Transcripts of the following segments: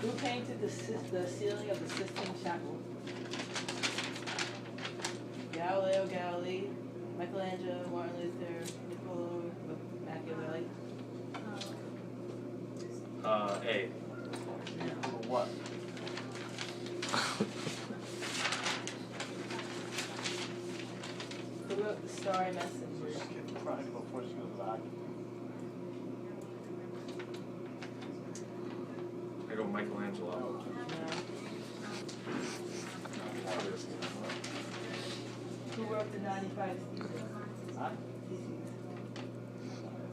Who painted the ceiling of the Sistine Chapel? Galileo Galilei, Michelangelo, Martin Luther, Niccolo Machiavelli. A. No. What? Who wrote the Starry Messenger? Trying to go before she goes back. I go Michelangelo. No. Who wrote the 95 Theses? Huh?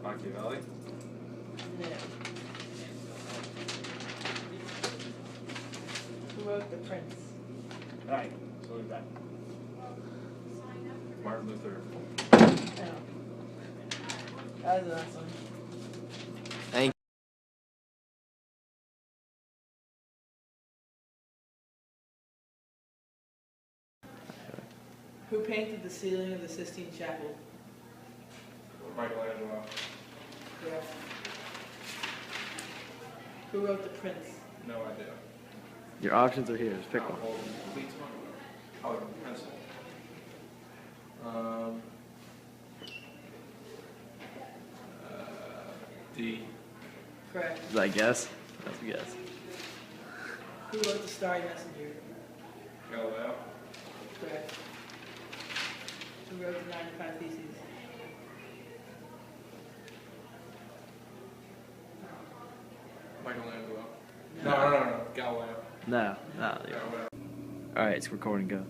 Machiavelli? No. Who wrote The Prince? Right. So we're back. Martin Luther. No. That was the last one. Thank Who painted the ceiling of the Sistine Chapel? Michelangelo. Yes. Who wrote The Prince? No idea. Your options are here. Just pick one. Oh, pencil. D. Correct. Is that a guess? That's a guess. Who wrote The Starry Messenger? Galileo. Correct. Who wrote the 95 Theses? Michelangelo. No. Galileo. No. No. Galileo. All right, it's recording. Go.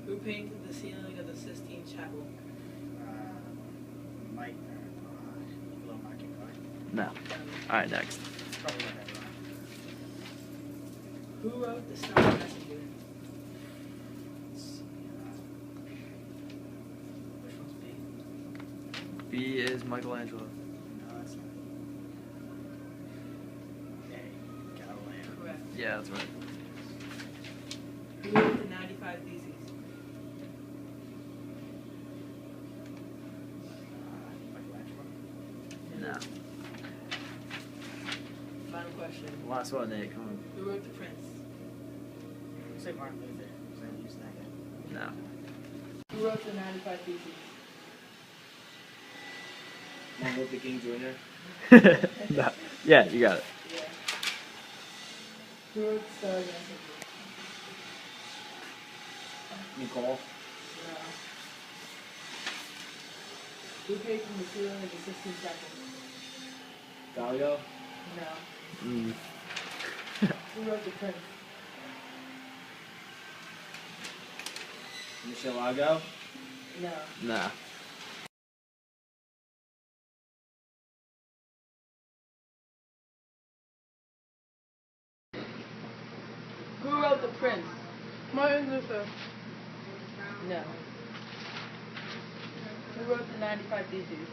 Who painted the ceiling of the Sistine Chapel? Niccolo Machiavelli. No. All right, next. Probably not that Who wrote The Starry Messenger? Which one's B? B is Michelangelo. No, that's not. A. Galileo. Correct. Yeah, that's right. Who wrote the 95 Theses? Michelangelo. No. Final question. Last one, Nate. Come on. Who wrote The Prince? Say Martin Luther. So I use that guy. No. Who wrote the 95 Theses? Martin Luther King Jr. No. Yeah, you got it. Yeah. Who wrote The Starry Messenger? Nicole. No. Who painted the ceiling of the Sistine Chapel? Galileo. No. Mm. Who wrote The Prince? Michelangelo. No. Nah. Who wrote The Prince? Martin Luther. No. Who wrote the 95 Theses?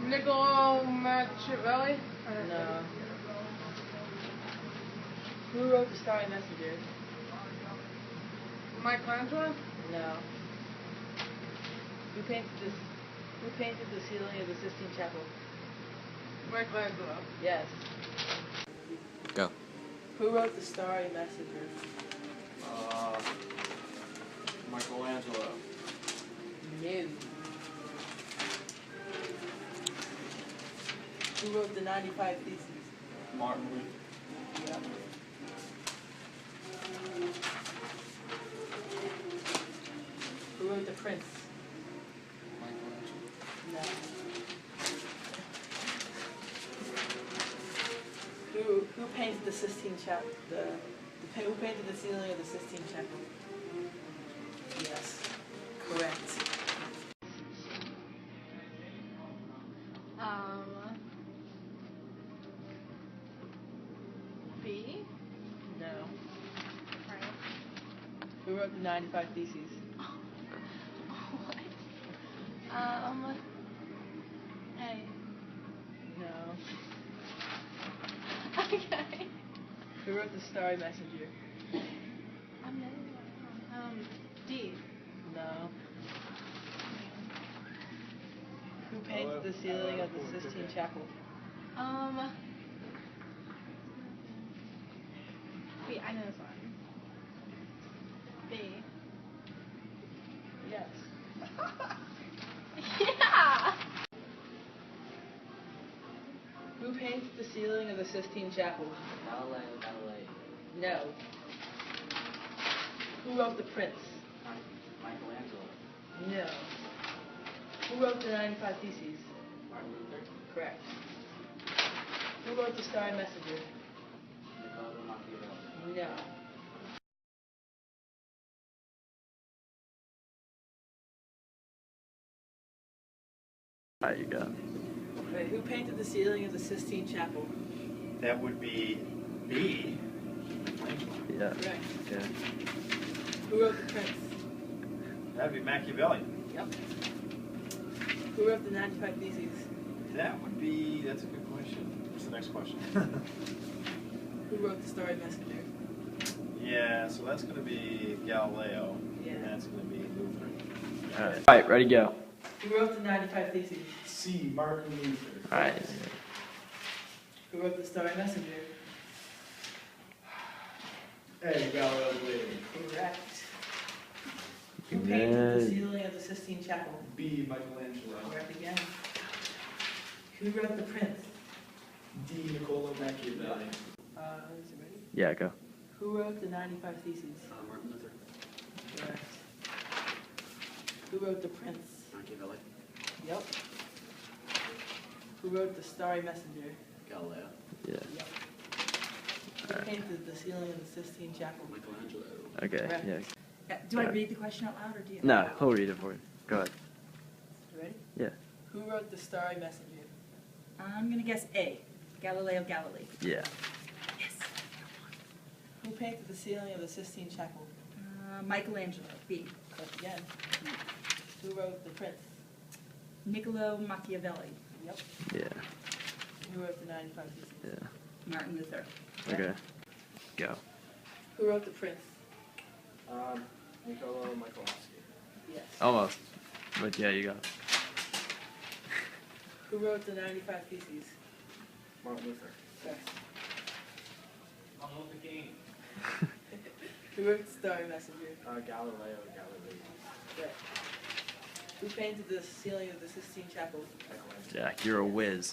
Niccolo Machiavelli. No. Who wrote The Starry Messenger? Michelangelo. No. Who painted the ceiling of the Sistine Chapel? Michelangelo. Yes. Go. Who wrote The Starry Messenger? Michelangelo. No. Who wrote the 95 Theses? Martin Luther. Yep. Who wrote The Prince? Michelangelo. No. Who painted the Sistine Chapel? Who painted the ceiling of the Sistine Chapel? Yes. Correct. B. No. Right. Who wrote the 95 Theses? What? A. No. Okay. Who wrote The Starry Messenger? D. No. Who painted the ceiling of the Sistine Chapel? I know this one. B. Yes. Yeah! Who painted the ceiling of the Sistine Chapel? Galileo Galilei. No. Who wrote The Prince? Michelangelo. No. Who wrote the 95 Theses? Martin Luther. Correct. Who wrote The Starry Messenger? Niccolo Machiavelli. No. Alright, you go. Wait, who painted the ceiling of the Sistine Chapel? That would be B. Yeah. Correct. Yeah. Who wrote The Prince? That'd be Machiavelli. Yep. Who wrote the 95 Theses? That would be, that's a good question. What's the next question? Who wrote The Starry Messenger? Yeah, so that's going to be Galileo. Yeah. And that's going to be Luther. Alright. Alright, ready, go. Who wrote the 95 Theses? C. Martin Luther. Alright. Who wrote The Starry Messenger? Hey, Galileo Galilei. Correct. Who painted the Good. ceiling of the Sistine Chapel? B. Michelangelo. Correct again. Who wrote The Prince? D. Niccolo Machiavelli. Is it ready? Yeah, go. Who wrote the 95 Theses? Martin Luther. Correct. Who wrote The Prince? Machiavelli. Yep. Who wrote The Starry Messenger? Galileo. Yeah. Yep. Who painted the ceiling of the Sistine Chapel? Michelangelo. Okay, Correct. yeah. Do I read the question out loud or do you? No, he'll read it for you. Go ahead. You ready? Yeah. Who wrote The Starry Messenger? I'm gonna guess A. Galileo Galilei. Yeah. Yes. Who painted the ceiling of the Sistine Chapel? Michelangelo. B. Correct again. Who wrote The Prince? Niccolo Machiavelli. Yep. Yeah. Who wrote the 95 Theses? Yeah. Martin Luther. Okay. Go. Who wrote The Prince? Niccolo Michelowski. Yes. Almost. But yeah, you got it. Who wrote the 95 Theses? Martin Luther. Correct. I'm on the game. Who wrote The Starry Messenger? Galileo Galilei. Correct. Who painted the ceiling of the Sistine Chapel? Michelangelo. Jack, you're a whiz.